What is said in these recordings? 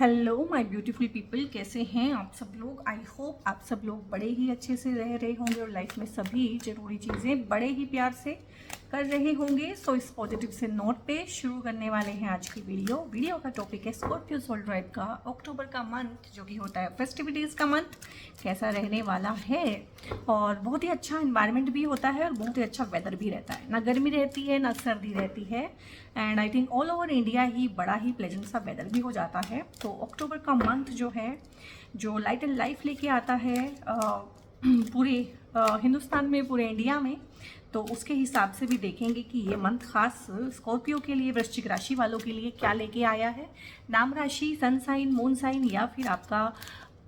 Hello my beautiful people, कैसे हैं आप सब लोग। आई होप आप सब लोग बड़े ही अच्छे से रह रहे होंगे और लाइफ में सभी ज़रूरी चीज़ें बड़े ही प्यार से कर रहे होंगे। सो इस पॉजिटिव से नोट पे शुरू करने वाले हैं आज की वीडियो का टॉपिक है स्कॉर्पियो सोल ट्राइब का अक्टूबर का मंथ जो कि होता है फेस्टिविटीज़ का मंथ, कैसा रहने वाला है। और बहुत ही अच्छा एनवायरनमेंट भी होता है और बहुत ही अच्छा वेदर भी रहता है, ना गर्मी रहती है ना सर्दी रहती है। And I think all over India ही बड़ा ही प्लेजेंट सा वेदर भी हो जाता है। तो अक्टूबर का मंथ जो है, जो लाइट एंड लाइफ लेके आता है पूरे हिंदुस्तान में, पूरे इंडिया में, तो उसके हिसाब से भी देखेंगे कि ये मंथ खास स्कॉर्पियो के लिए, वृश्चिक राशि वालों के लिए क्या लेके आया है। नाम राशि, सन साइन, मून साइन या फिर आपका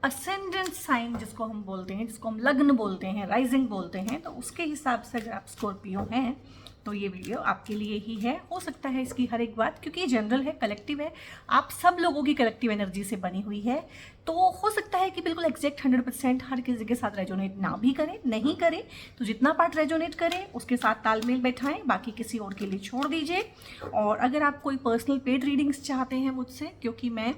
असेंडेंट साइन जिसको हम बोलते हैं, जिसको हम लग्न बोलते हैं, राइजिंग बोलते हैं, तो उसके हिसाब से अगर आप स्कॉर्पियो हैं तो ये वीडियो आपके लिए ही है। हो सकता है इसकी हर एक बात, क्योंकि ये जनरल है, कलेक्टिव है, आप सब लोगों की कलेक्टिव एनर्जी से बनी हुई है, तो हो सकता है कि बिल्कुल एग्जैक्ट 100% हर किसी के साथ रेजोनेट ना भी करे, नहीं करे, तो जितना पार्ट रेजोनेट करे उसके साथ तालमेल बैठाएं, बाकी किसी और के लिए छोड़ दीजिए। और अगर आप कोई पर्सनल पेड रीडिंग्स चाहते हैं मुझसे, क्योंकि मैं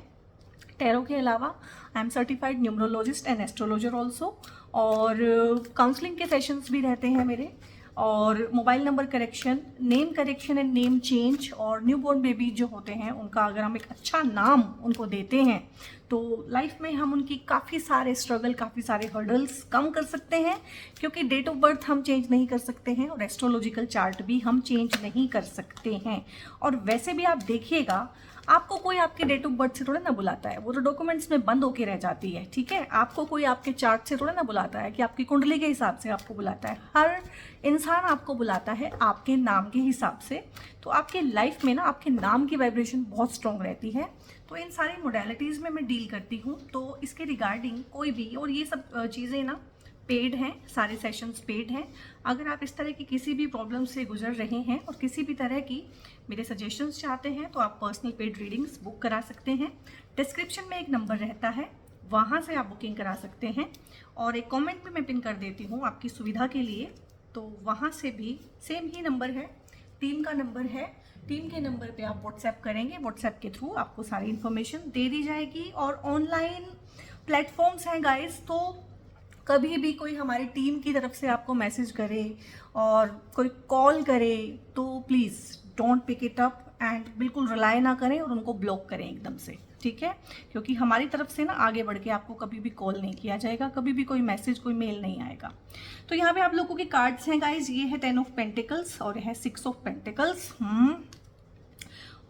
टैरो के अलावा I am certified numerologist and astrologer also, और काउंसलिंग के सेशंस भी रहते हैं मेरे, और mobile number correction, name correction and name change, और न्यूबॉर्न बेबी जो होते हैं उनका अगर हम एक अच्छा नाम उनको देते हैं तो लाइफ में हम उनकी काफ़ी सारे स्ट्रगल, काफ़ी सारे हर्डल्स कम कर सकते हैं, क्योंकि डेट ऑफ बर्थ हम चेंज नहीं कर सकते हैं और एस्ट्रोलॉजिकल चार्ट भी हम चेंज नहीं कर सकते हैं। और वैसे भी आप देखिएगा, आपको कोई आपके डेट ऑफ बर्थ से थोड़ा ना बुलाता है, वो तो डॉक्यूमेंट्स में बंद होके रह जाती है, ठीक है। आपको कोई आपके चार्ट से थोड़ा ना बुलाता है कि आपकी कुंडली के हिसाब से आपको बुलाता है। हर इंसान आपको बुलाता है आपके नाम के हिसाब से। तो आपके लाइफ में ना आपके नाम की वाइब्रेशन बहुत स्ट्रॉन्ग रहती है। तो इन सारी मोडेलिटीज़ में मैं डील करती हूँ, तो इसके रिगार्डिंग कोई भी, और ये सब चीज़ें ना पेड हैं, सारे सेशंस पेड हैं। अगर आप इस तरह की किसी भी प्रॉब्लम से गुजर रहे हैं और किसी भी तरह की मेरे सजेशंस चाहते हैं तो आप पर्सनल पेड रीडिंग्स बुक करा सकते हैं। डिस्क्रिप्शन में एक नंबर रहता है, वहाँ से आप बुकिंग करा सकते हैं, और एक कमेंट भी मैं पिन कर देती हूँ आपकी सुविधा के लिए, तो वहाँ से भी सेम ही नंबर है, टीम का नंबर है। टीम के नंबर पे आप व्हाट्सएप करेंगे, व्हाट्सएप के थ्रू आपको सारी इन्फॉर्मेशन दे दी जाएगी। और ऑनलाइन प्लेटफॉर्म्स हैं गाइस, तो कभी भी कोई हमारी टीम की तरफ से आपको मैसेज करे और कोई कॉल करे तो please don't pick it up, and बिल्कुल रिलाई ना करें और उनको ब्लॉक करें एकदम से, ठीक है। क्योंकि हमारी तरफ से ना आगे बढ़ के आपको कभी भी कॉल नहीं किया जाएगा, कभी भी कोई मैसेज, कोई मेल नहीं आएगा। तो यहाँ पे आप लोगों के कार्ड्स हैं गाइज, ये है 10 ऑफ पेंटिकल्स और यह है 6 ऑफ पेंटिकल्स,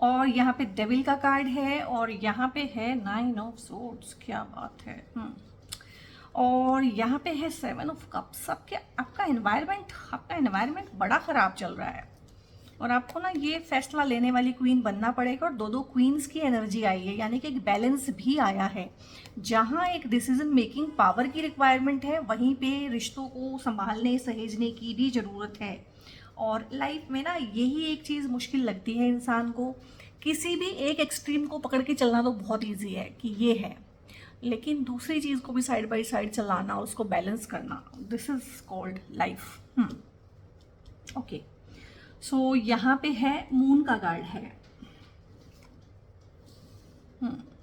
और यहाँ पे डेविल का कार्ड है, और यहाँ पे है 9 ऑफ सोर्ड्स, क्या बात है, और यहाँ पे है 7 ऑफ कप्स। आपका एनवायरनमेंट बड़ा ख़राब चल रहा है, और आपको ना ये फैसला लेने वाली क्वीन बनना पड़ेगा। और दो क्वींस की एनर्जी आई है, यानी कि एक बैलेंस भी आया है। जहाँ एक डिसीजन मेकिंग पावर की रिक्वायरमेंट है, वहीं पे रिश्तों को संभालने, सहेजने की भी ज़रूरत है। और लाइफ में ना यही एक चीज़ मुश्किल लगती है इंसान को, किसी भी एक एक्सट्रीम को पकड़ के चलना तो बहुत ईजी है कि ये है, लेकिन दूसरी चीज़ को भी साइड बाय साइड चलाना, उसको बैलेंस करना, this is called life. Okay, so यहाँ पे है मून का कार्ड है।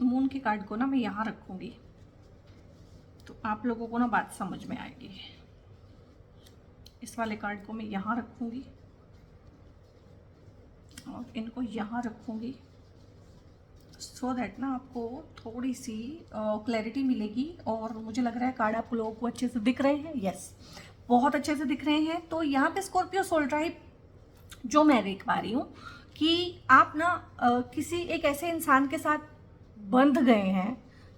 मून के कार्ड को ना मैं यहाँ रखूँगी तो आप लोगों को ना बात समझ में आएगी। इस वाले कार्ड को मैं यहाँ रखूँगी और इनको यहाँ रखूँगी, सो दैट ना आपको थोड़ी सी क्लैरिटी मिलेगी। और मुझे लग रहा है कार्ड आप लोगों को अच्छे से दिख रहे हैं, यस, बहुत अच्छे से दिख रहे हैं। तो यहाँ पे स्कॉर्पियो सोल ट्राइब जो मैं देख पा रही हूँ कि आप ना किसी एक ऐसे इंसान के साथ बंध गए हैं,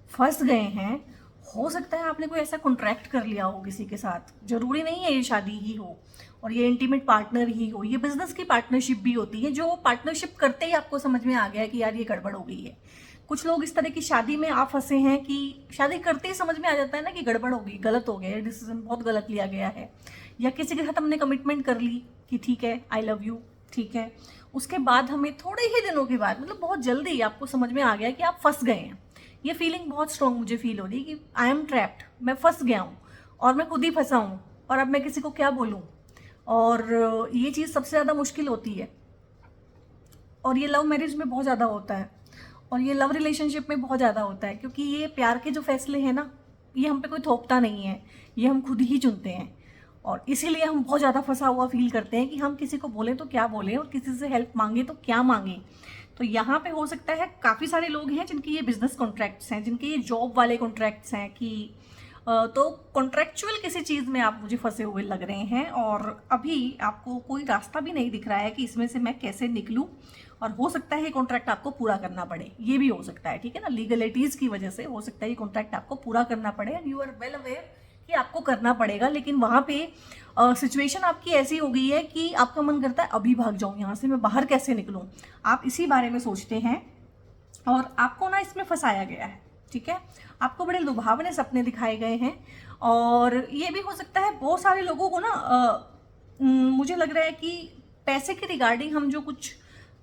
फंस गए हैं। हो सकता है आपने कोई ऐसा कॉन्ट्रैक्ट कर लिया हो किसी के साथ, जरूरी नहीं है ये शादी ही हो और ये इंटीमेट पार्टनर ही हो, ये बिजनेस की पार्टनरशिप भी होती है, जो पार्टनरशिप करते ही आपको समझ में आ गया कि यार ये गड़बड़ हो गई है। कुछ लोग इस तरह की शादी में आप फंसे हैं कि शादी करते ही समझ में आ जाता है ना कि गड़बड़ हो गई, गलत हो गया, डिसीजन बहुत गलत लिया गया है। या किसी के साथ हमने कमिटमेंट कर ली कि ठीक है, आई लव यू, ठीक है, उसके बाद हमें थोड़े ही दिनों के बाद, मतलब बहुत जल्दी आपको समझ में आ गया कि आप फंस गए हैं। ये फीलिंग बहुत स्ट्रॉन्ग मुझे फील हो रही है कि आई एम ट्रैप्ड, मैं फंस गया हूँ और मैं खुद ही फंसा हूँ, और अब मैं किसी को क्या बोलूँ। और ये चीज़ सबसे ज़्यादा मुश्किल होती है, और ये लव मैरिज में बहुत ज़्यादा होता है। और ये लव रिलेशनशिप में बहुत ज़्यादा होता है, क्योंकि ये प्यार के जो फैसले हैं ना, ये हम पे कोई थोपता नहीं है, ये हम खुद ही चुनते हैं। और इसीलिए हम बहुत ज़्यादा फंसा हुआ फील करते हैं कि हम किसी को बोलें तो क्या बोलें और किसी से हेल्प मांगे तो क्या मांगे। तो यहाँ पे हो सकता है काफ़ी सारे लोग हैं जिनके ये बिजनेस कॉन्ट्रैक्ट्स हैं, जिनके ये जॉब वाले कॉन्ट्रैक्ट्स हैं कि तो कॉन्ट्रैक्चुअल किसी चीज़ में आप मुझे फंसे हुए लग रहे हैं और अभी आपको कोई रास्ता भी नहीं दिख रहा है कि इसमें से मैं कैसे निकलूं। और हो सकता है ये कॉन्ट्रैक्ट आपको पूरा करना पड़े, ये भी हो सकता है, ठीक है ना, लीगलिटीज़ की वजह से हो सकता है ये कॉन्ट्रैक्ट आपको पूरा करना पड़े and you are well aware कि आपको करना पड़ेगा। लेकिन वहाँ पे सिचुएशन आपकी ऐसी हो गई है कि आपका मन करता है अभी भाग जाऊँ यहाँ से, मैं बाहर कैसे निकलूँ, आप इसी बारे में सोचते हैं और आपको ना इसमें फंसाया गया है, ठीक है। आपको बड़े लुभावने सपने दिखाए गए हैं और ये भी हो सकता है बहुत सारे लोगों को ना मुझे लग रहा है कि पैसे के रिगार्डिंग हम जो कुछ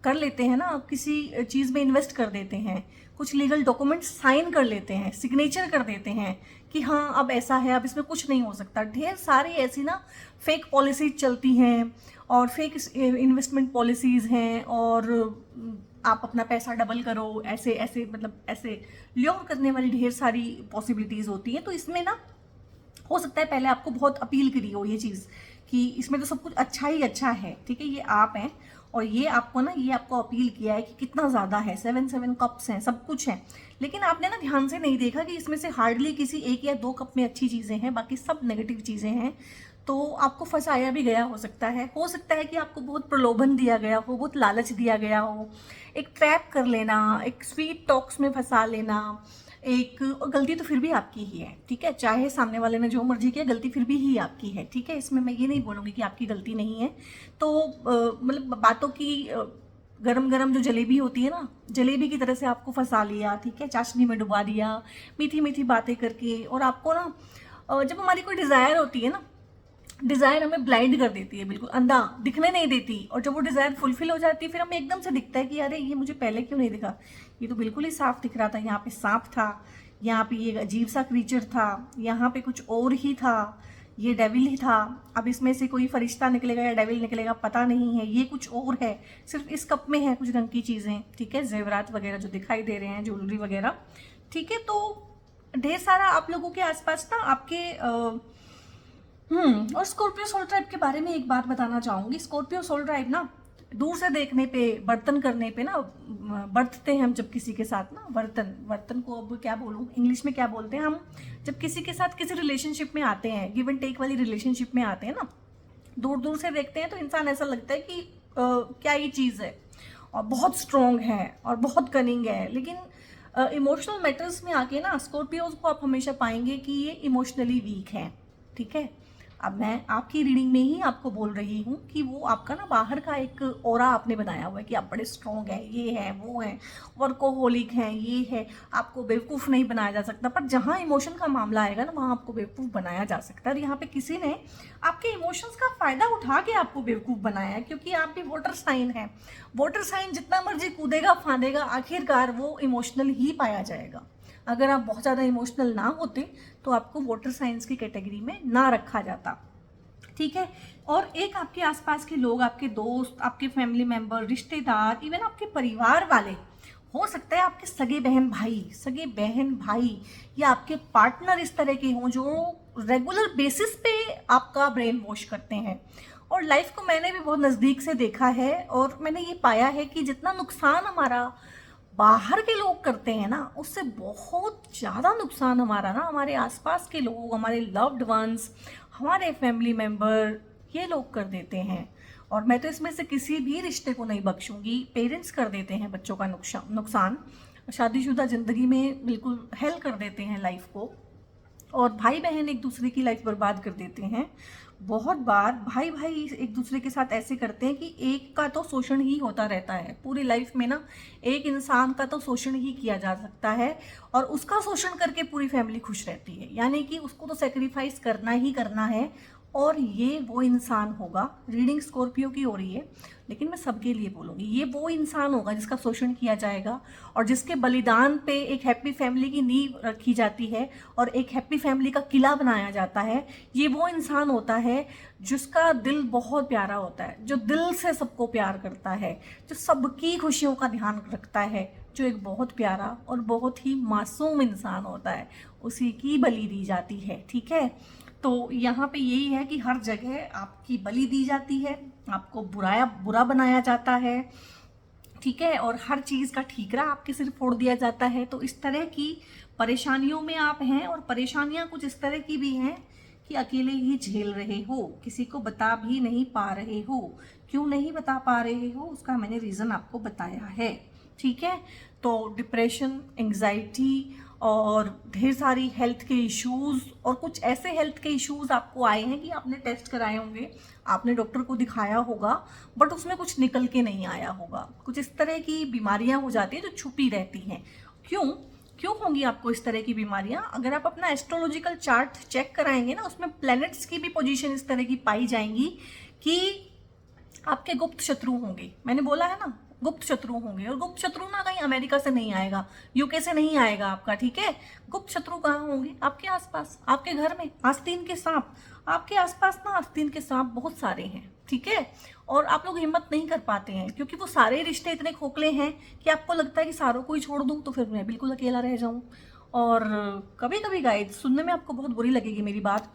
कर लेते हैं ना, किसी चीज़ में इन्वेस्ट कर देते हैं, कुछ लीगल डॉक्यूमेंट साइन कर लेते हैं, सिग्नेचर कर देते हैं कि हाँ अब ऐसा है, अब इसमें कुछ नहीं हो सकता। ढेर सारी ऐसी ना फेक पॉलिसीज चलती हैं और फेक इन्वेस्टमेंट पॉलिसीज़ हैं और आप अपना पैसा डबल करो, ऐसे ऐसे मतलब ऐसे ल्योर करने वाली ढेर सारी पॉसिबिलिटीज़ होती हैं। तो इसमें ना हो सकता है पहले आपको बहुत अपील करी हो ये चीज़ कि इसमें तो सब कुछ अच्छा ही अच्छा है, ठीक है, ये आप हैं और ये आपको ना, ये आपको अपील किया है कि कितना ज़्यादा है, 7 कप्स हैं, सब कुछ है। लेकिन आपने ना ध्यान से नहीं देखा कि इसमें से हार्डली किसी 1 या 2 कप में अच्छी चीज़ें हैं, बाकी सब नेगेटिव चीज़ें हैं। तो आपको फंसाया भी गया हो सकता है कि आपको बहुत प्रलोभन दिया गया हो, बहुत लालच दिया गया हो, एक ट्रैप कर लेना, एक स्वीट टॉक्स में फंसा लेना, एक गलती तो फिर भी आपकी ही है, ठीक है, चाहे सामने वाले ने जो मर्जी किया, गलती फिर भी ही आपकी है, ठीक है, इसमें मैं ये नहीं बोलूँगी कि आपकी गलती नहीं है। तो मतलब बातों की गरम गरम जो जलेबी होती है ना, जलेबी की तरह से आपको फंसा लिया, ठीक है, चाशनी में डुबा दिया मीठी मीठी बातें करके। और आपको ना जब हमारी कोई डिज़ायर होती है ना, डिज़ायर हमें ब्लाइंड कर देती है, बिल्कुल अंधा, दिखने नहीं देती। और जब वो डिज़ायर फुलफिल हो जाती है फिर हमें एकदम से दिखता है कि अरे ये मुझे पहले क्यों नहीं दिखा, ये तो बिल्कुल ही साफ दिख रहा था, यहाँ पे सांप था, यहाँ पे ये अजीब सा क्रीचर था, यहाँ पे कुछ और ही था, ये डेविल ही था, अब इसमें से कोई फरिश्ता निकलेगा या डेविल निकलेगा पता नहीं है, ये कुछ और है, सिर्फ इस कप में है कुछ रंग की चीज़ें, ठीक है, जेवरात वगैरह जो दिखाई दे रहे हैं, ज्वेलरी वगैरह, ठीक है। तो ढेर सारा आप लोगों के आसपास ना आपके और स्कॉर्पियो सोल ट्राइब के बारे में एक बात बताना चाहूँगी। स्कॉर्पियो सोल ट्राइब ना दूर से देखने पे, बर्तन करने पे ना, बरतते हैं हम जब किसी के साथ ना, बर्तन को अब क्या बोलूँ, इंग्लिश में क्या बोलते हैं, हम जब किसी के साथ किसी रिलेशनशिप में आते हैं, गिव एंड टेक वाली रिलेशनशिप में आते हैं ना, दूर दूर से देखते हैं तो इंसान ऐसा लगता है कि क्या ये चीज़ है और बहुत स्ट्रॉन्ग है और बहुत कनिंग है। लेकिन इमोशनल मैटर्स में आके ना स्कॉर्पियोज को आप हमेशा पाएंगे कि ये इमोशनली वीक है, ठीक है। अब मैं आपकी रीडिंग में ही आपको बोल रही हूँ कि वो आपका ना बाहर का एक ऑरा आपने बनाया हुआ है कि आप बड़े स्ट्रॉन्ग हैं, ये है वो है, वर्कोहोलिक हैं, ये है, आपको बेवकूफ़ नहीं बनाया जा सकता। पर जहाँ इमोशन का मामला आएगा ना वहाँ आपको बेवकूफ़ बनाया जा सकता है। और यहाँ पे किसी ने आपके इमोशंस का फ़ायदा उठा के आपको बेवकूफ़ बनाया है, क्योंकि आप भी वाटर साइन है। वाटर साइन जितना मर्जी कूदेगा फांदेगा, आखिरकार वो इमोशनल ही पाया जाएगा। अगर आप बहुत ज़्यादा इमोशनल ना होते तो आपको वाटर साइंस की कैटेगरी में ना रखा जाता, ठीक है। और एक आपके आसपास के लोग, आपके दोस्त, आपके फैमिली मेंबर, रिश्तेदार, इवन आपके परिवार वाले, हो सकता है आपके सगे बहन भाई या आपके पार्टनर इस तरह के हों जो रेगुलर बेसिस पे आपका ब्रेन वॉश करते हैं। और लाइफ को मैंने भी बहुत नज़दीक से देखा है और मैंने ये पाया है कि जितना नुकसान हमारा बाहर के लोग करते हैं ना, उससे बहुत ज़्यादा नुकसान हमारा ना हमारे आसपास के लोग, हमारे लव्ड वंस, हमारे फैमिली मेंबर, ये लोग कर देते हैं। और मैं तो इसमें से किसी भी रिश्ते को नहीं बख्शूंगी। पेरेंट्स कर देते हैं बच्चों का नुकसान, शादीशुदा ज़िंदगी में बिल्कुल हेल कर देते हैं लाइफ को, और भाई बहन एक दूसरे की लाइफ बर्बाद कर देते हैं। बहुत बार भाई भाई एक दूसरे के साथ ऐसे करते हैं कि एक का तो शोषण ही होता रहता है पूरी लाइफ में ना, एक इंसान का तो शोषण ही किया जा सकता है और उसका शोषण करके पूरी फैमिली खुश रहती है, यानी कि उसको तो सेक्रीफाइस करना ही करना है। और ये वो इंसान होगा, रीडिंग स्कॉर्पियो की हो रही है लेकिन मैं सबके लिए बोलूँगी, ये वो इंसान होगा जिसका शोषण किया जाएगा और जिसके बलिदान पे एक हैप्पी फैमिली की नींव रखी जाती है और एक हैप्पी फैमिली का किला बनाया जाता है। ये वो इंसान होता है जिसका दिल बहुत प्यारा होता है, जो दिल से सबको प्यार करता है, जो सबकी खुशियों का ध्यान रखता है, जो एक बहुत प्यारा और बहुत ही मासूम इंसान होता है, उसी की बलि दी जाती है। ठीक है, तो यहाँ पे यही है कि हर जगह आपकी बलि दी जाती है, आपको बुरा बनाया जाता है। ठीक है, और हर चीज़ का ठीकरा आपके सिर फोड़ दिया जाता है। तो इस तरह की परेशानियों में आप हैं, और परेशानियां कुछ इस तरह की भी हैं कि अकेले ही झेल रहे हो, किसी को बता भी नहीं पा रहे हो। क्यों नहीं बता पा रहे हो, उसका मैंने रीज़न आपको बताया है। ठीक है, तो डिप्रेशन, एंग्जाइटी और ढेर सारी हेल्थ के इश्यूज, और कुछ ऐसे हेल्थ के इश्यूज आपको आए हैं कि आपने टेस्ट कराए होंगे, आपने डॉक्टर को दिखाया होगा, बट उसमें कुछ निकल के नहीं आया होगा। कुछ इस तरह की बीमारियां हो जाती हैं जो छुपी रहती हैं। क्यों क्यों होंगी आपको इस तरह की बीमारियां? अगर आप अपना एस्ट्रोलॉजिकल चार्ट चेक कराएंगे ना, उसमें प्लैनेट्स की भी पोजीशन इस तरह की पाई जाएंगी कि आपके गुप्त शत्रु होंगे। मैंने बोला है ना, गुप्त शत्रु होंगे, और गुप्त शत्रु ना कहीं अमेरिका से नहीं आएगा, यूके से नहीं आएगा आपका। ठीक है, गुप्त शत्रु कहाँ होंगे? आपके आसपास, आपके घर में। आस्तीन के सांप आपके आसपास ना, आस्तीन के सांप बहुत सारे हैं। ठीक है, और आप लोग हिम्मत नहीं कर पाते हैं, क्योंकि वो सारे रिश्ते इतने खोखले हैं कि आपको लगता है कि सारों को ही छोड़ दूं तो फिर मैं बिल्कुल अकेला रह जाऊं। और कभी कभी गाइड, सुनने में आपको बहुत बुरी लगेगी मेरी बात,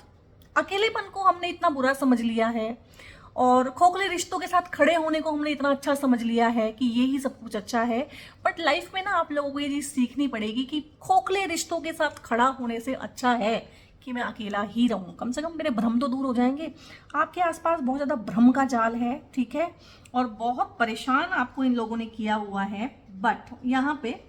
अकेलेपन को हमने इतना बुरा समझ लिया है, और खोखले रिश्तों के साथ खड़े होने को हमने इतना अच्छा समझ लिया है कि ये ही सब कुछ अच्छा है। बट लाइफ में ना आप लोगों को ये चीज़ सीखनी पड़ेगी कि खोखले रिश्तों के साथ खड़ा होने से अच्छा है कि मैं अकेला ही रहूं। कम से कम मेरे भ्रम तो दूर हो जाएंगे। आपके आसपास बहुत ज़्यादा भ्रम का जाल है। ठीक है, और बहुत परेशान आपको इन लोगों ने किया हुआ है। बट यहाँ पे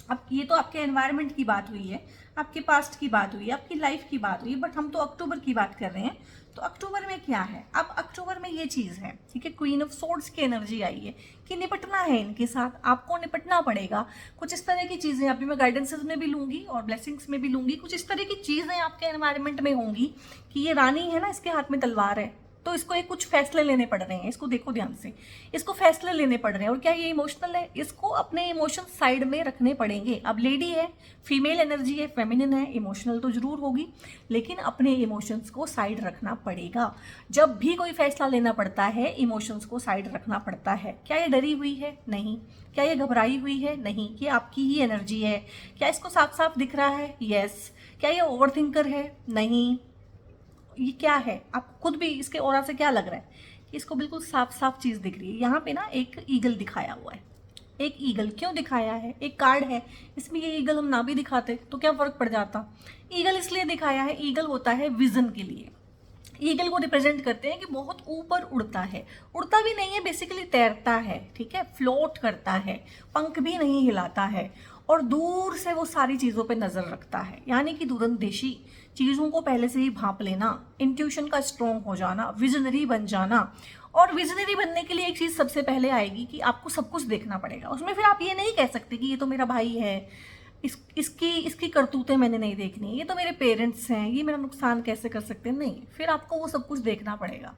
अब ये तो आपके एनवायरनमेंट की बात हुई है, आपके पास्ट की बात हुई है, आपकी लाइफ की बात हुई है, बट हम तो अक्टूबर की बात कर रहे हैं। तो अक्टूबर में क्या है? अब अक्टूबर में ये चीज़ है, ठीक है, क्वीन ऑफ सोर्ड्स की एनर्जी आई है कि निपटना है इनके साथ, आपको निपटना पड़ेगा। कुछ इस तरह की चीज़ें अभी मैं गाइडेंसेस में भी लूंगी और ब्लेसिंग्स में भी लूंगी। कुछ इस तरह की चीज़ें आपके एनवायरनमेंट में होंगी कि ये रानी है ना, इसके हाथ में तलवार है, तो इसको एक कुछ फैसले लेने पड़ रहे हैं। इसको देखो ध्यान से, इसको फैसले लेने पड़ रहे हैं। और क्या ये इमोशनल है? इसको अपने इमोशन साइड में रखने पड़ेंगे। अब लेडी है, फीमेल एनर्जी है, फेमिनिन है, इमोशनल तो जरूर होगी, लेकिन अपने इमोशंस को साइड रखना पड़ेगा। जब भी कोई फैसला लेना पड़ता है, इमोशंस को साइड रखना पड़ता है। क्या ये डरी हुई है? नहीं। क्या ये घबराई हुई है? नहीं। ये आपकी ही एनर्जी है। क्या इसको साफ साफ दिख रहा है? यस। क्या ये ओवर थिंकर है? नहीं। ये क्या है? आप खुद भी इसके ऑरा से क्या लग रहा है कि इसको बिल्कुल साफ साफ चीज़ दिख रही है। यहाँ पे ना एक ईगल दिखाया हुआ है। एक ईगल क्यों दिखाया है? एक कार्ड है, इसमें ये ईगल हम ना भी दिखाते तो क्या फर्क पड़ जाता? ईगल इसलिए दिखाया है, ईगल होता है विजन के लिए। ईगल को रिप्रेजेंट करते हैं कि बहुत ऊपर उड़ता है। उड़ता भी नहीं है, बेसिकली तैरता है। ठीक है, फ्लोट करता है, पंख भी नहीं हिलाता है, और दूर से वो सारी चीज़ों पे नज़र रखता है। यानी कि दूरंदेशी, चीज़ों को पहले से ही भांप लेना, इंट्यूशन का स्ट्रॉन्ग हो जाना, विजनरी बन जाना। और विजनरी बनने के लिए एक चीज़ सबसे पहले आएगी कि आपको सब कुछ देखना पड़ेगा। उसमें फिर आप ये नहीं कह सकते कि ये तो मेरा भाई है, इसकी करतूतें मैंने नहीं देखनी, ये तो मेरे पेरेंट्स हैं, ये मेरा नुकसान कैसे कर सकते हैं। नहीं, फिर आपको वो सब कुछ देखना पड़ेगा।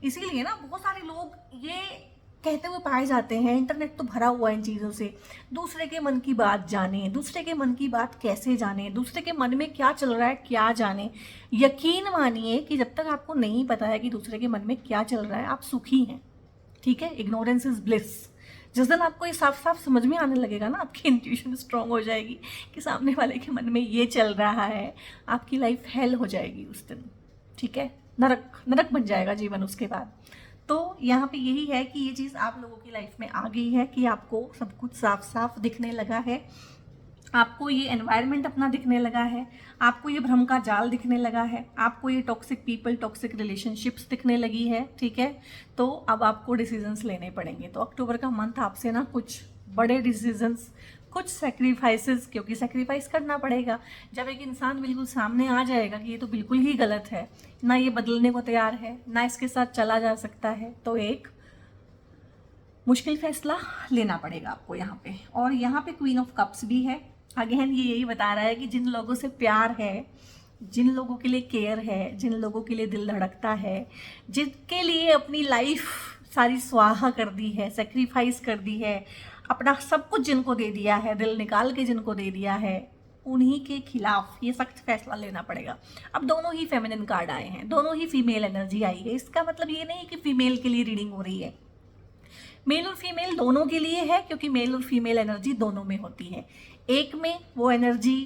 इसीलिए ना बहुत सारे लोग ये कहते हुए पाए जाते हैं, इंटरनेट तो भरा हुआ है इन चीज़ों से, दूसरे के मन की बात जाने, दूसरे के मन की बात कैसे जाने, दूसरे के मन में क्या चल रहा है क्या जाने। यकीन मानिए कि जब तक आपको नहीं पता है कि दूसरे के मन में क्या चल रहा है, आप सुखी हैं। ठीक है, इग्नोरेंस इज ब्लिस। जिस दिन आपको ये साफ साफ समझ में आने लगेगा ना, आपकी इंट्यूशन स्ट्रांग हो जाएगी कि सामने वाले के मन में ये चल रहा है, आपकी लाइफ हेल हो जाएगी उस दिन। ठीक है, नरक नरक बन जाएगा जीवन उसके बाद। तो यहाँ पे यही है कि ये चीज़ आप लोगों की लाइफ में आ गई है कि आपको सब कुछ साफ साफ दिखने लगा है, आपको ये एनवायरनमेंट अपना दिखने लगा है, आपको ये भ्रम का जाल दिखने लगा है, आपको ये टॉक्सिक पीपल, टॉक्सिक रिलेशनशिप्स दिखने लगी है। ठीक है, तो अब आपको डिसीजंस लेने पड़ेंगे। तो अक्टूबर का मंथ आपसे ना कुछ बड़े डिसीजंस, कुछ सेक्रीफाइसेस, क्योंकि सेक्रीफाइस करना पड़ेगा। जब एक इंसान बिल्कुल सामने आ जाएगा कि ये तो बिल्कुल ही गलत है, ना ये बदलने को तैयार है, ना इसके साथ चला जा सकता है, तो एक मुश्किल फैसला लेना पड़ेगा आपको यहाँ पे। और यहाँ पे क्वीन ऑफ कप्स भी है। अगेन ये यही बता रहा है कि जिन लोगों से प्यार है, जिन लोगों के लिए केयर है, जिन लोगों के लिए दिल धड़कता है, जिनके लिए अपनी लाइफ सारी स्वाहा कर दी है, सेक्रीफाइस कर दी है, अपना सब कुछ जिनको दे दिया है, दिल निकाल के जिनको दे दिया है, उन्हीं के खिलाफ ये सख्त फैसला लेना पड़ेगा। अब दोनों ही फेमिनिन कार्ड आए हैं, दोनों ही फीमेल एनर्जी आई है। इसका मतलब ये नहीं कि फीमेल के लिए रीडिंग हो रही है। मेल और फीमेल दोनों के लिए है, क्योंकि मेल और फीमेल एनर्जी दोनों में होती है। एक में वो एनर्जी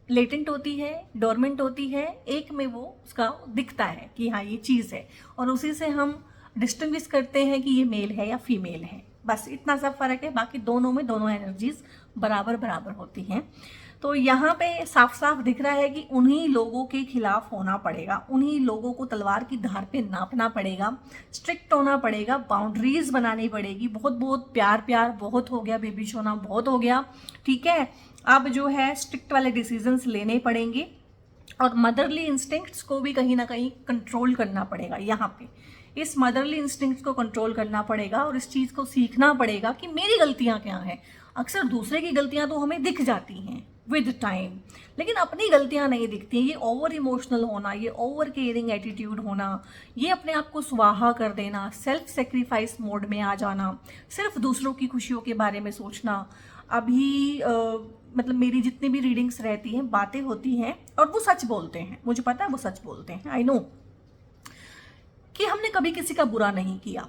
लेटेंट होती है, डोरमेंट होती है, एक में वो उसका दिखता है कि हाँ ये चीज़ है, और उसी से हम डिस्टिंग्विश करते हैं कि ये मेल है या फीमेल है। बस इतना सा फर्क है, बाकी दोनों में दोनों एनर्जीज बराबर बराबर होती हैं। तो यहाँ पे साफ साफ दिख रहा है कि उन्हीं लोगों के खिलाफ होना पड़ेगा, उन्हीं लोगों को तलवार की धार पे नापना पड़ेगा, स्ट्रिक्ट होना पड़ेगा, बाउंड्रीज बनानी पड़ेगी। बहुत बहुत प्यार प्यार बहुत हो गया, बेबी सोना बहुत हो गया, ठीक है। अब जो है स्ट्रिक्ट वाले डिसीजंस लेने पड़ेंगे, और मदरली इंस्टिंक्ट्स को भी कहीं ना कहीं कंट्रोल करना पड़ेगा। यहाँ पे इस मदरली इंस्टिंक्ट्स को कंट्रोल करना पड़ेगा, और इस चीज़ को सीखना पड़ेगा कि मेरी गलतियाँ क्या हैं। अक्सर दूसरे की गलतियाँ तो हमें दिख जाती हैं विद टाइम, लेकिन अपनी गलतियाँ नहीं दिखती हैं। ये ओवर इमोशनल होना, ये ओवर केयरिंग एटीट्यूड होना, ये अपने आप को स्वाहा कर देना, सेल्फ सेक्रीफाइस मोड में आ जाना, सिर्फ दूसरों की खुशियों के बारे में सोचना। अभी मतलब मेरी जितनी भी रीडिंग्स रहती हैं, बातें होती हैं, और वो सच बोलते हैं, मुझे पता है वो सच बोलते हैं, आई नो कि हमने कभी किसी का बुरा नहीं किया,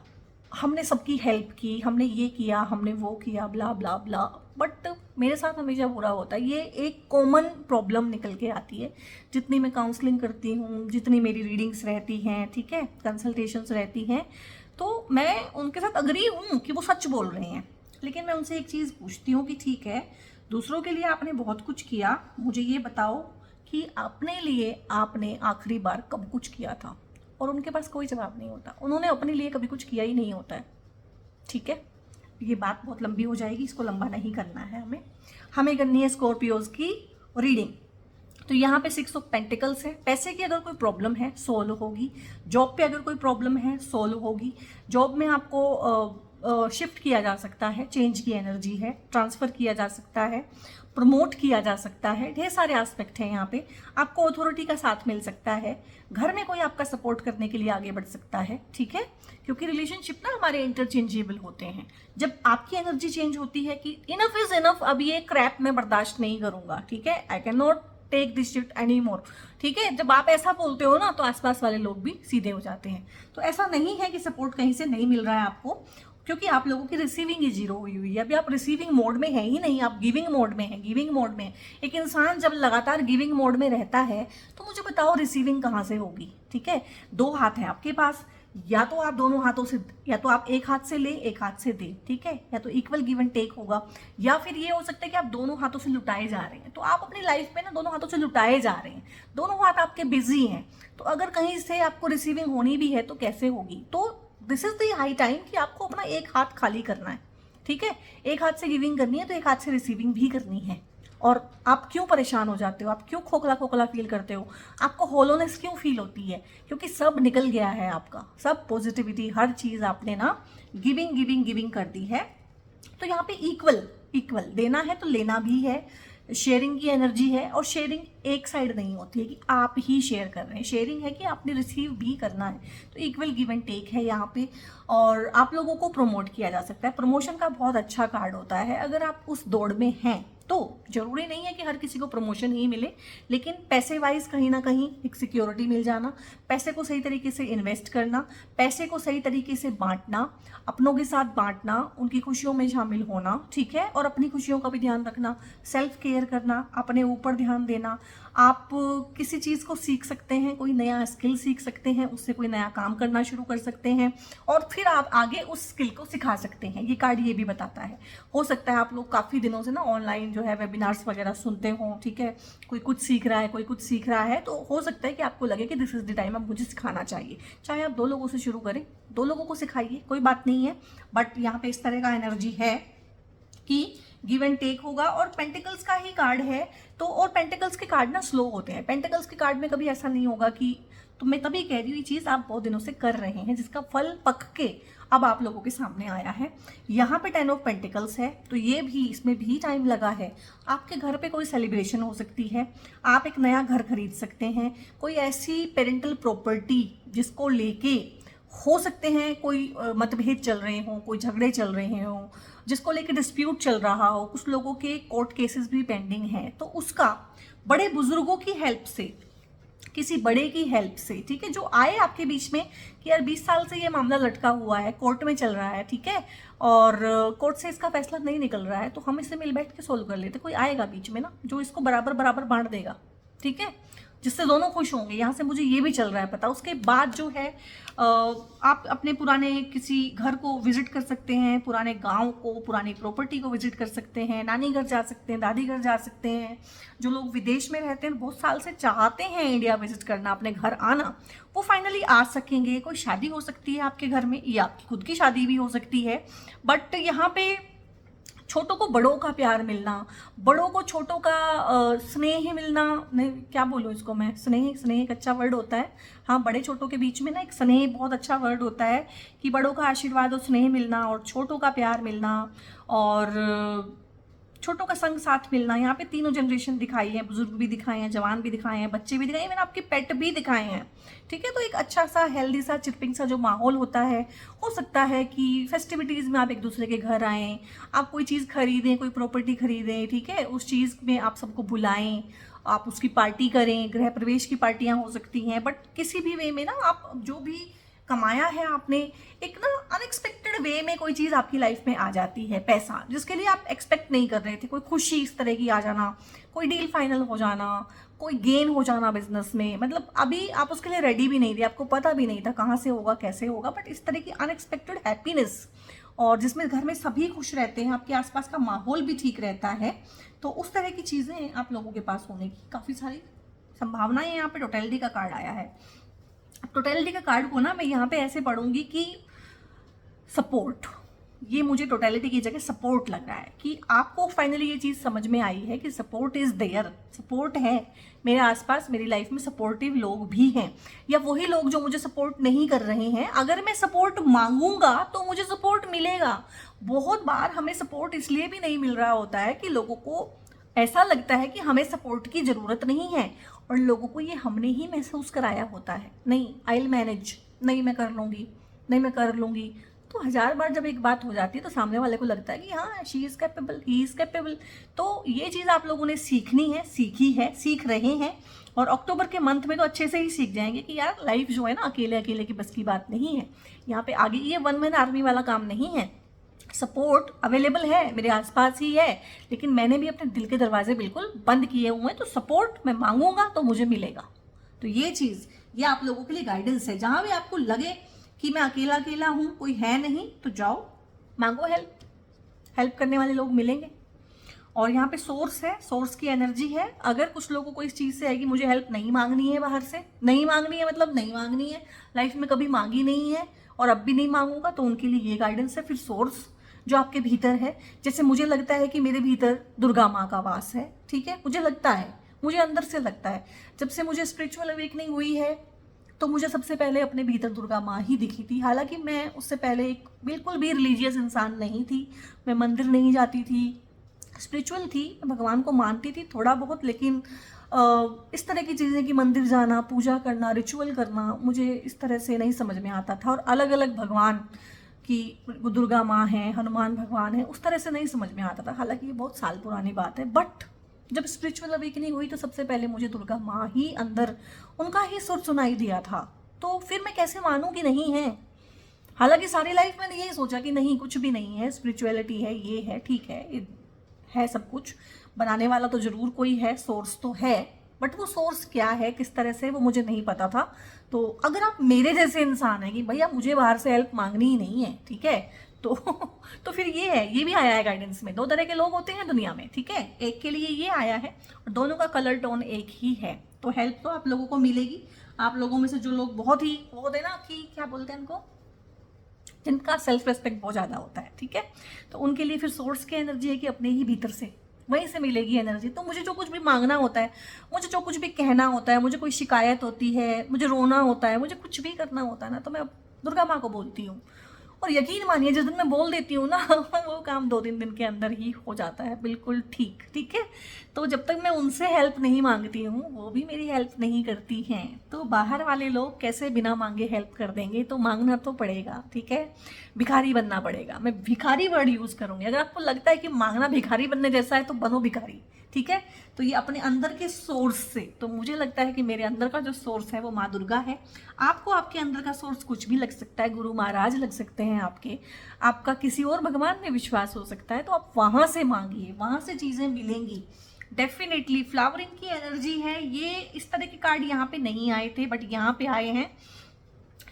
हमने सबकी हेल्प की, हमने ये किया, हमने वो किया, ब्ला ब्ला ब्ला, बट मेरे साथ हमेशा बुरा होता है। ये एक कॉमन प्रॉब्लम निकल के आती है जितनी मैं काउंसलिंग करती हूँ, जितनी मेरी रीडिंग्स रहती हैं, ठीक है, कंसल्टेशंस रहती हैं, तो मैं उनके साथ अग्री हूँ कि वो सच बोल रहे हैं। लेकिन मैं उनसे एक चीज़ पूछती हूँ कि ठीक है, दूसरों के लिए आपने बहुत कुछ किया, मुझे ये बताओ कि अपने लिए आपने आखिरी बार कब कुछ किया था? और उनके पास कोई जवाब नहीं होता, उन्होंने अपने लिए कभी कुछ किया ही नहीं होता है, ठीक है। ये बात बहुत लंबी हो जाएगी, इसको लंबा नहीं करना है हमें करनी है स्कॉर्पियोज की रीडिंग। तो यहाँ पे 6 ऑफ पेंटिकल्स है। पैसे की अगर कोई प्रॉब्लम है सोल्व होगी, जॉब पे अगर कोई प्रॉब्लम है सोल्व होगी, जॉब में आपको शिफ्ट किया जा सकता है, चेंज की एनर्जी है, ट्रांसफ़र किया जा सकता है, प्रमोट किया जा सकता है, ढेर सारे एस्पेक्ट हैं यहाँ पे। आपको अथॉरिटी का साथ मिल सकता है, घर में कोई आपका सपोर्ट करने के लिए आगे बढ़ सकता है, ठीक है, क्योंकि रिलेशनशिप ना हमारे इंटरचेंजेबल होते हैं। जब आपकी एनर्जी चेंज होती है कि इनफ इज इनफ, अब ये क्रैप मैं बर्दाश्त नहीं करूंगा, ठीक है, I can not take this shit any more, ठीक है, जब आप ऐसा बोलते हो ना तो आसपास वाले लोग भी सीधे हो जाते हैं। तो ऐसा नहीं है कि सपोर्ट कहीं से नहीं मिल रहा है आपको, क्योंकि आप लोगों की रिसीविंग ही जीरो हुई हुई है। अभी आप रिसीविंग मोड में है ही नहीं, आप गिविंग मोड में है, गिविंग मोड में। एक इंसान जब लगातार गिविंग मोड में रहता है तो मुझे बताओ रिसीविंग कहाँ से होगी, ठीक है। 2 हाथ हैं आपके पास, या तो आप दोनों हाथों से, या तो आप एक हाथ से ले एक हाथ से दे, ठीक है, या तो इक्वल गिव एंड टेक होगा, या फिर ये हो सकता है कि आप दोनों हाथों से लुटाए जा रहे हैं। तो आप अपनी लाइफ में ना दोनों हाथों से लुटाए जा रहे हैं, दोनों हाथ आपके बिजी हैं। तो अगर कहीं से आपको रिसीविंग होनी भी है तो कैसे होगी? तो this is the high time कि आपको अपना एक हाथ खाली करना है, ठीक है। एक हाथ से गिविंग करनी है तो एक हाथ से रिसीविंग भी करनी है। और आप क्यों परेशान हो जाते हो, आप क्यों खोखला खोखला फील करते हो, आपको होलोनेस क्यों फील होती है? क्योंकि सब निकल गया है आपका, सब पॉजिटिविटी, हर चीज़ आपने ना गिविंग गिविंग गिविंग कर दी है। तो यहाँ पे इक्वल इक्वल देना है तो लेना भी है, शेयरिंग की एनर्जी है। और शेयरिंग एक साइड नहीं होती है कि आप ही शेयर कर रहे हैं, शेयरिंग है कि आपने रिसीव भी करना है। तो इक्वल गिव एंड टेक है यहाँ पे। और आप लोगों को प्रमोट किया जा सकता है, प्रमोशन का बहुत अच्छा कार्ड होता है अगर आप उस दौड़ में हैं। तो जरूरी नहीं है कि हर किसी को प्रमोशन ही मिले, लेकिन पैसे वाइज कहीं ना कहीं एक सिक्योरिटी मिल जाना, पैसे को सही तरीके से इन्वेस्ट करना, पैसे को सही तरीके से बांटना, अपनों के साथ बांटना, उनकी खुशियों में शामिल होना, ठीक है, और अपनी खुशियों का भी ध्यान रखना, सेल्फ केयर करना, अपने ऊपर ध्यान देना। आप किसी चीज़ को सीख सकते हैं, कोई नया स्किल सीख सकते हैं, उससे कोई नया काम करना शुरू कर सकते हैं, और फिर आप आगे उस स्किल को सिखा सकते हैं। ये कार्ड ये भी बताता है। हो सकता है आप लोग काफ़ी दिनों से ना ऑनलाइन जो है वेबिनार्स वगैरह सुनते हो, ठीक है, कोई कुछ सीख रहा है, कोई कुछ सीख रहा है, तो हो सकता है कि आपको लगे कि दिस इज द टाइम, अब मुझे सिखाना चाहिए। चाहे आप 2 लोगों से शुरू करें, 2 लोगों को सिखाइए, कोई बात नहीं है, बट यहाँ पे इस तरह का एनर्जी है कि गिव एंड टेक होगा। और पेंटिकल्स का ही कार्ड है तो, और पेंटिकल्स के कार्ड ना स्लो होते हैं। पेंटिकल्स के कार्ड में कभी ऐसा नहीं होगा कि, तो मैं तभी कह रही हूँ ये चीज़ आप बहुत दिनों से कर रहे हैं, जिसका फल पक के अब आप लोगों के सामने आया है। यहाँ पे 10 ऑफ पेंटिकल्स है, तो ये भी, इसमें भी टाइम लगा है। आपके घर पे कोई सेलिब्रेशन हो सकती है, आप एक नया घर खरीद सकते हैं, कोई ऐसी पेरेंटल प्रॉपर्टी जिसको लेके हो सकते हैं कोई मतभेद चल रहे हों, कोई झगड़े चल रहे हों, जिसको लेके डिस्प्यूट चल रहा हो, कुछ लोगों के कोर्ट केसेस भी पेंडिंग हैं, तो उसका बड़े बुजुर्गों की हेल्प से किसी बड़े की हेल्प से, ठीक है, जो आए आपके बीच में कि यार 20 साल से ये मामला लटका हुआ है, कोर्ट में चल रहा है, ठीक है, और कोर्ट से इसका फैसला नहीं निकल रहा है, तो हम इसे मिल बैठ के सोल्व कर लेते। कोई आएगा बीच में ना जो इसको बराबर बराबर बांट देगा, ठीक है, जिससे दोनों खुश होंगे। यहाँ से मुझे ये भी चल रहा है पता। उसके बाद जो है आप अपने पुराने किसी घर को विजिट कर सकते हैं, पुराने गांव को, पुरानी प्रॉपर्टी को विजिट कर सकते हैं, नानी घर जा सकते हैं, दादी घर जा सकते हैं। जो लोग विदेश में रहते हैं, बहुत साल से चाहते हैं इंडिया विजिट करना, अपने घर आना, वो फाइनली आ सकेंगे। कोई शादी हो सकती है आपके घर में, या आपकी खुद की शादी भी हो सकती है, बट यहाँ पे छोटों को बड़ों का प्यार मिलना, बड़ों को छोटों का स्नेह मिलना, नहीं क्या बोलूँ इसको मैं, स्नेह एक अच्छा वर्ड होता है। हाँ, बड़े छोटों के बीच में ना एक स्नेह बहुत अच्छा वर्ड होता है कि बड़ों का आशीर्वाद और स्नेह मिलना, और छोटों का प्यार मिलना, और छोटों का संग साथ मिलना। यहाँ पे तीनों जनरेशन दिखाई है, बुजुर्ग भी दिखाए हैं, जवान भी दिखाए हैं, बच्चे भी दिखाए हैं, मैंने आपके पेट भी दिखाए हैं, ठीक है। तो एक अच्छा सा हेल्दी सा चिरपिंग सा जो माहौल होता है, हो सकता है कि फेस्टिविटीज़ में आप एक दूसरे के घर आएँ, आप कोई चीज़ खरीदें, कोई प्रॉपर्टी खरीदें, ठीक है, उस चीज़ में आप सबको बुलाएं, आप उसकी पार्टी करें। गृह प्रवेश की पार्टियाँ हो सकती हैं, बट किसी भी वे में ना आप जो भी कमाया है आपने, एक ना अनएक्सपेक्टेड वे में कोई चीज़ आपकी लाइफ में आ जाती है, पैसा जिसके लिए आप एक्सपेक्ट नहीं कर रहे थे, कोई खुशी इस तरह की आ जाना, कोई डील फाइनल हो जाना, कोई गेन हो जाना बिजनेस में, मतलब अभी आप उसके लिए रेडी भी नहीं थे, आपको पता भी नहीं था कहाँ से होगा, कैसे होगा, बट इस तरह की अनएक्सपेक्टेड हैप्पीनेस, और जिसमें घर में सभी खुश रहते हैं, आपके आसपास का माहौल भी ठीक रहता है, तो उस तरह की चीज़ें आप लोगों के पास होने की काफ़ी सारी संभावनाएं। यहाँ पे टोटलिटी का कार्ड आया है। टोटलिटी का कार्ड को ना मैं यहाँ पे ऐसे पढ़ूंगी कि सपोर्ट, ये मुझे टोटलिटी की जगह सपोर्ट लग रहा है कि आपको फाइनली ये चीज़ समझ में आई है कि सपोर्ट इज़ देयर, सपोर्ट है मेरे आसपास, मेरी लाइफ में सपोर्टिव लोग भी हैं, या वही लोग जो मुझे सपोर्ट नहीं कर रहे हैं, अगर मैं सपोर्ट मांगूंगा तो मुझे सपोर्ट मिलेगा। बहुत बार हमें सपोर्ट इसलिए भी नहीं मिल रहा होता है कि लोगों को ऐसा लगता है कि हमें सपोर्ट की ज़रूरत नहीं है, और लोगों को ये हमने ही महसूस कराया होता है, नहीं आई विल मैनेज, नहीं मैं कर लूँगी, नहीं मैं कर लूँगी। तो 1000 बार जब एक बात हो जाती है तो सामने वाले को लगता है कि हाँ she is capable, he is capable. तो ये चीज़ आप लोगों ने सीखनी है, सीखी है, सीख रहे हैं, और अक्टूबर के मंथ में तो अच्छे से ही सीख जाएंगे कि यार लाइफ जो है ना अकेले अकेले की बस की बात नहीं है। यहाँ पे आगे ये वन मैन आर्मी वाला काम नहीं है, सपोर्ट अवेलेबल है, मेरे आसपास ही है, लेकिन मैंने भी अपने दिल के दरवाजे बिल्कुल बंद किए हुए हैं, तो सपोर्ट मैं मांगूंगा तो मुझे मिलेगा। तो ये चीज़, ये आप लोगों के लिए गाइडेंस है। जहाँ भी आपको लगे कि मैं अकेला अकेला हूँ, कोई है नहीं, तो जाओ मांगो हेल्प, हेल्प करने वाले लोग मिलेंगे। और यहाँ पे सोर्स है, सोर्स की एनर्जी है। अगर कुछ लोगों को इस चीज़ से है कि मुझे हेल्प नहीं मांगनी है बाहर से, नहीं मांगनी है मतलब नहीं मांगनी है, लाइफ में कभी मांगी नहीं है और अब भी नहीं मांगूंगा, तो उनके लिए ये गाइडेंस है। फिर सोर्स जो आपके भीतर है, जैसे मुझे लगता है कि मेरे भीतर दुर्गा माँ का वास है, ठीक है, मुझे लगता है, मुझे अंदर से लगता है, जब से मुझे स्पिरिचुअल अवेकनिंग हुई है तो मुझे सबसे पहले अपने भीतर दुर्गा माँ ही दिखी थी। हालांकि मैं उससे पहले एक बिल्कुल भी रिलीजियस इंसान नहीं थी, मैं मंदिर नहीं जाती थी, स्पिरिचुअल थी, भगवान को मानती थी थोड़ा बहुत, लेकिन इस तरह की चीज़ें कि मंदिर जाना, पूजा करना, रिचुअल करना, मुझे इस तरह से नहीं समझ में आता था। और अलग अलग भगवान की, दुर्गा माँ है, हनुमान भगवान है, उस तरह से नहीं समझ में आता था। हालांकि ये बहुत साल पुरानी बात है, बट जब स्पिरिचुअल अवेकनिंग हुई तो सबसे पहले मुझे दुर्गा माँ ही अंदर, उनका ही सुर सुनाई दिया था। तो फिर मैं कैसे मानूं कि नहीं है। हालांकि सारी लाइफ मैंने यही सोचा कि नहीं, कुछ भी नहीं है, स्पिरिचुअलिटी है, ये है, ठीक है सब कुछ, बनाने वाला तो जरूर कोई है, सोर्स तो है, बट वो सोर्स क्या है, किस तरह से, वो मुझे नहीं पता था। तो अगर आप मेरे जैसे इंसान हैं कि भैया मुझे बाहर से हेल्प मांगनी ही नहीं है, ठीक है, तो फिर ये है, ये भी आया है गाइडेंस में। 2 तरह के लोग होते हैं दुनिया में, ठीक है, एक के लिए ये आया है और दोनों का कलर टोन एक ही है। तो हेल्प तो आप लोगों को मिलेगी। आप लोगों में से जो लोग बहुत ही वो होते हैं ना कि क्या बोलते हैं उनको, जिनका सेल्फ रेस्पेक्ट बहुत ज़्यादा होता है, ठीक है, तो उनके लिए फिर सोर्स की एनर्जी है कि अपने ही भीतर से वहीं से मिलेगी एनर्जी। तो मुझे जो कुछ भी मांगना होता है, मुझे जो कुछ भी कहना होता है, मुझे कोई शिकायत होती है, मुझे रोना होता है, मुझे कुछ भी करना होता है ना, तो मैं दुर्गा माँ को बोलती हूँ। और यकीन मानिए जिस दिन मैं बोल देती हूँ ना वो काम 2-3 दिन के अंदर ही हो जाता है बिल्कुल ठीक, ठीक है। तो जब तक मैं उनसे हेल्प नहीं मांगती हूँ, वो भी मेरी हेल्प नहीं करती हैं। तो बाहर वाले लोग कैसे बिना मांगे हेल्प कर देंगे, तो मांगना तो पड़ेगा, ठीक है, भिखारी बनना पड़ेगा। मैं भिखारी वर्ड यूज़ करूँगी। अगर आपको लगता है कि मांगना भिखारी बनने जैसा है तो बनो भिखारी, ठीक है। तो ये अपने अंदर के सोर्स से, तो मुझे लगता है कि मेरे अंदर का जो सोर्स है वो माँ दुर्गा है। आपको आपके अंदर का सोर्स कुछ भी लग सकता है, गुरु महाराज लग सकते हैं आपके, आपका किसी और भगवान में विश्वास हो सकता है, तो आप वहाँ से मांगिए, वहाँ से चीज़ें मिलेंगी डेफिनेटली। फ्लावरिंग की एनर्जी है ये। इस तरह के कार्ड यहाँ पे नहीं आए थे बट यहाँ पे आए हैं।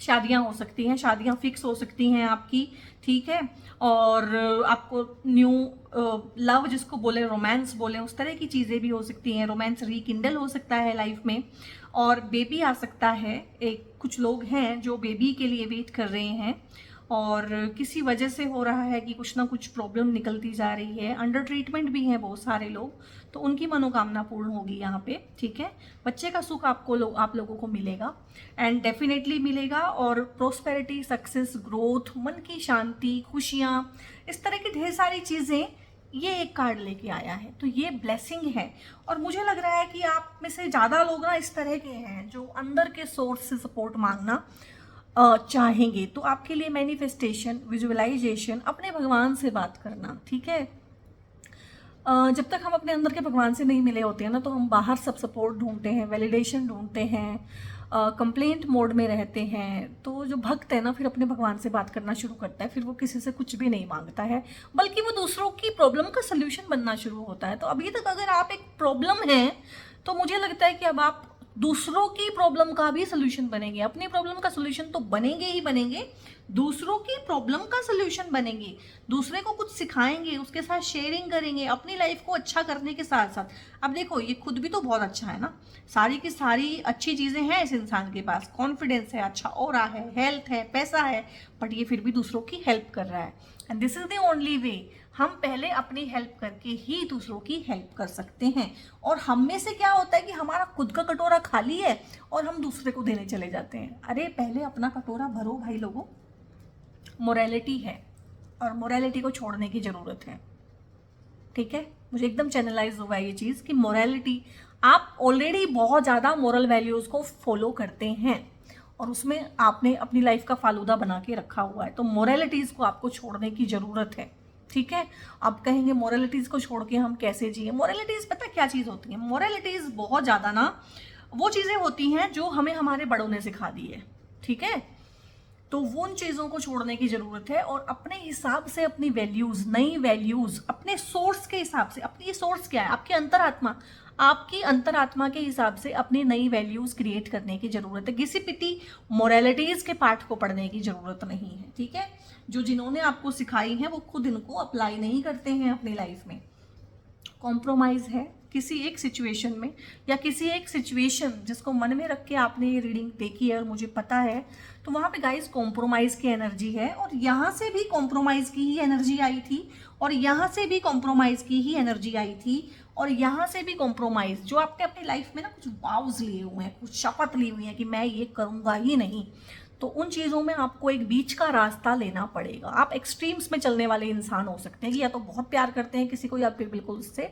शादियां हो सकती हैं, शादियां फिक्स हो सकती हैं आपकी, ठीक है। और आपको न्यू लव जिसको बोले, रोमांस बोले, उस तरह की चीज़ें भी हो सकती हैं। रोमांस रिकिंडल हो सकता है लाइफ में, और बेबी आ सकता है। एक कुछ लोग हैं जो बेबी के लिए वेट कर रहे हैं और किसी वजह से हो रहा है कि कुछ ना कुछ प्रॉब्लम निकलती जा रही है। अंडर ट्रीटमेंट भी हैं बहुत सारे लोग, तो उनकी मनोकामना पूर्ण होगी यहाँ पे, ठीक है। बच्चे का सुख आप लोगों को मिलेगा एंड डेफिनेटली मिलेगा। और प्रोस्पेरिटी, सक्सेस, ग्रोथ, मन की शांति, खुशियाँ, इस तरह की ढेर सारी चीज़ें ये एक कार्ड लेके आया है। तो ये ब्लेसिंग है। और मुझे लग रहा है कि आप में से ज़्यादा लोग ना इस तरह के हैं जो अंदर के सोर्स से सपोर्ट मांगना चाहेंगे। तो आपके लिए मैनिफेस्टेशन, विजुअलाइजेशन, अपने भगवान से बात करना, ठीक है। जब तक हम अपने अंदर के भगवान से नहीं मिले होते हैं ना, तो हम बाहर सब सपोर्ट ढूंढते हैं, वैलिडेशन ढूंढते हैं, कंप्लेंट मोड में रहते हैं। तो जो भक्त है ना, फिर अपने भगवान से बात करना शुरू करता है, फिर वो किसी से कुछ भी नहीं मांगता है, बल्कि वो दूसरों की प्रॉब्लम का सल्यूशन बनना शुरू होता है। तो अभी तक अगर आप एक प्रॉब्लम है, तो मुझे लगता है कि अब आप दूसरों की प्रॉब्लम का भी सोल्यूशन बनेंगे। अपनी प्रॉब्लम का सोल्यूशन तो बनेंगे ही बनेंगे, दूसरों की प्रॉब्लम का सोल्यूशन बनेंगे, दूसरे को कुछ सिखाएंगे, उसके साथ शेयरिंग करेंगे, अपनी लाइफ को अच्छा करने के साथ साथ। अब देखो, ये खुद भी तो बहुत अच्छा है ना, सारी की सारी अच्छी चीज़ें हैं इस इंसान के पास, कॉन्फिडेंस है, अच्छा ऑरा है, हेल्थ है, पैसा है, बट ये फिर भी दूसरों की हेल्प कर रहा है। And this is the only way. हम पहले अपनी हेल्प करके ही दूसरों की हेल्प कर सकते हैं। और हम में से क्या होता है कि हमारा खुद का कटोरा खाली है और हम दूसरे को देने चले जाते हैं। अरे पहले अपना कटोरा भरो भाई लोगों। मोरालिटी है और मोरालिटी को छोड़ने की ज़रूरत है, ठीक है। मुझे एकदम चैनलाइज हुआ है ये चीज़ कि मोरालिटी, आप ऑलरेडी बहुत ज़्यादा मोरल वैल्यूज़ को फॉलो करते हैं और उसमें आपने अपनी लाइफ का फालूदा बना के रखा हुआ है। तो मोरालिटीज़ को आपको छोड़ने की ज़रूरत है, ठीक है। अब कहेंगे मोरालिटीज़ को छोड़ के हम कैसे जिए। मोरालिटीज़ पता क्या चीज़ होती है? मोरालिटीज़ बहुत ज़्यादा ना वो चीज़ें होती हैं जो हमें हमारे बड़ों ने सिखा दी है, ठीक है। तो वो उन चीज़ों को छोड़ने की ज़रूरत है और अपने हिसाब से अपनी वैल्यूज़, नई वैल्यूज़, अपने सोर्स के हिसाब से, अपनी सोर्स क्या है? आपकी अंतरात्मा, आपकी अंतरात्मा के हिसाब से अपनी नई वैल्यूज़ क्रिएट करने की ज़रूरत है। किसी पिटी मोरालिटीज़ के पाठ को पढ़ने की ज़रूरत नहीं है, ठीक है। जो जिन्होंने आपको सिखाई है वो खुद इनको अप्लाई नहीं करते हैं अपनी लाइफ में। कॉम्प्रोमाइज़ है किसी एक सिचुएशन में, या किसी एक सिचुएशन जिसको मन में रख के आपने ये रीडिंग देखी है और मुझे पता है, तो वहाँ पे गाइस कॉम्प्रोमाइज़ की एनर्जी है। और यहाँ से भी कॉम्प्रोमाइज़ की ही एनर्जी आई थी, और यहाँ से भी कॉम्प्रोमाइज़ की ही एनर्जी आई थी, और यहाँ से भी कॉम्प्रोमाइज़। जो आपने अपनी लाइफ में ना कुछ वाउज लिए हुए हैं, कुछ शपथ ली हुई है कि मैं ये करूँगा ही नहीं, तो उन चीज़ों में आपको एक बीच का रास्ता लेना पड़ेगा। आप एक्सट्रीम्स में चलने वाले इंसान हो सकते हैं कि या तो बहुत प्यार करते हैं किसी को, या फिर बिल्कुल उससे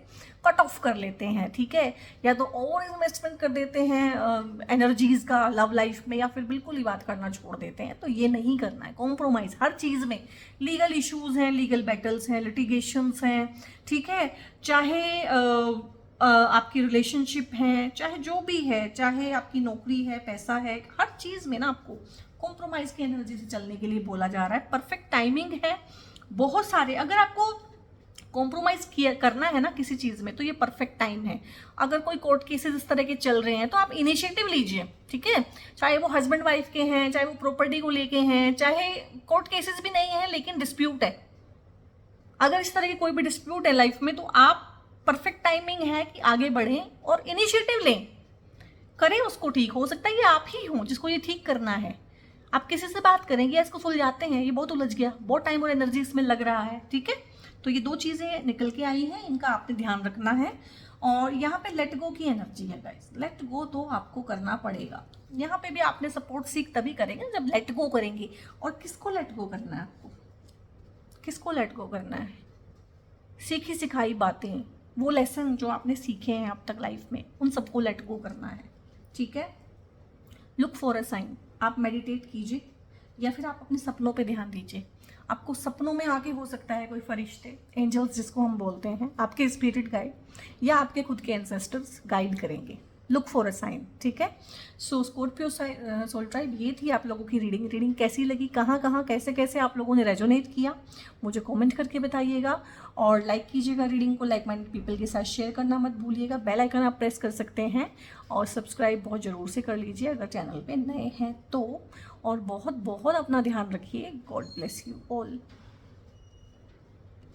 कट ऑफ कर लेते हैं, ठीक है। या तो ओवर इन्वेस्टमेंट कर देते हैं एनर्जीज़ का लव लाइफ में, या फिर बिल्कुल ही बात करना छोड़ देते हैं। तो ये नहीं करना है। कॉम्प्रोमाइज़ हर चीज़ में, लीगल इश्यूज़ हैं, लीगल बैटल्स हैं, लिटिगेशंस हैं, ठीक है। चाहे आपकी रिलेशनशिप है, चाहे जो भी है, चाहे आपकी नौकरी है, पैसा है, हर चीज़ में ना आपको कॉम्प्रोमाइज़ की एनर्जी से चलने के लिए बोला जा रहा है। परफेक्ट टाइमिंग है बहुत सारे। अगर आपको कॉम्प्रोमाइज़ किया करना है ना किसी चीज़ में, तो ये परफेक्ट टाइम है। अगर कोई कोर्ट केसेस इस तरह के चल रहे हैं तो आप इनिशिएटिव लीजिए, ठीक है। चाहे वो हस्बैंड वाइफ के हैं, चाहे वो प्रॉपर्टी को लेके हैं, चाहे कोर्ट केसेस भी नहीं है लेकिन डिस्प्यूट है। अगर इस तरह की कोई भी डिस्प्यूट है लाइफ में, तो आप परफेक्ट टाइमिंग है कि आगे बढ़ें और इनिशिएटिव लें, करें उसको ठीक। हो सकता है ये आप ही हों जिसको ये ठीक करना है। आप किसी से बात करेंगे, इसको सुलझाते हैं, ये बहुत उलझ गया, बहुत टाइम और एनर्जी इसमें लग रहा है, ठीक है। तो ये दो चीज़ें निकल के आई हैं, इनका आपने ध्यान रखना है। और यहाँ पे लेट गो की एनर्जी है गाइस। लेट गो तो आपको करना पड़ेगा। यहाँ पे भी आपने सपोर्ट सीख तभी करेंगे जब लेट गो करेंगे। और किसको लेट गो करना है? आपको किसको लेट गो करना है? सीखी सिखाई बातें, वो लेसन जो आपने सीखे हैं अब तक लाइफ में, उन सबको लेट गो करना है, ठीक है। Look for a sign. आप मेडिटेट कीजिए या फिर आप अपने सपनों पे ध्यान दीजिए। आपको सपनों में आके हो सकता है कोई फरिश्ते, एंजल्स जिसको हम बोलते हैं, आपके स्पिरिट गाइड या आपके खुद के एंसेस्टर्स गाइड करेंगे। लुक फॉर अ साइन, ठीक है। सो स्कॉर्पियो सोल ट्राइब, ये थी आप लोगों की रीडिंग कैसी लगी, कहाँ कहाँ कैसे कैसे आप लोगों ने रेजोनेट किया, मुझे कमेंट करके बताइएगा। और लाइक कीजिएगा रीडिंग को, लाइक माइंडेड पीपल के साथ शेयर करना मत भूलिएगा। बेल आइकन आप प्रेस कर सकते हैं और सब्सक्राइब बहुत ज़रूर से कर लीजिए अगर चैनल पे नए हैं तो। और बहुत बहुत अपना ध्यान रखिए। God bless you all.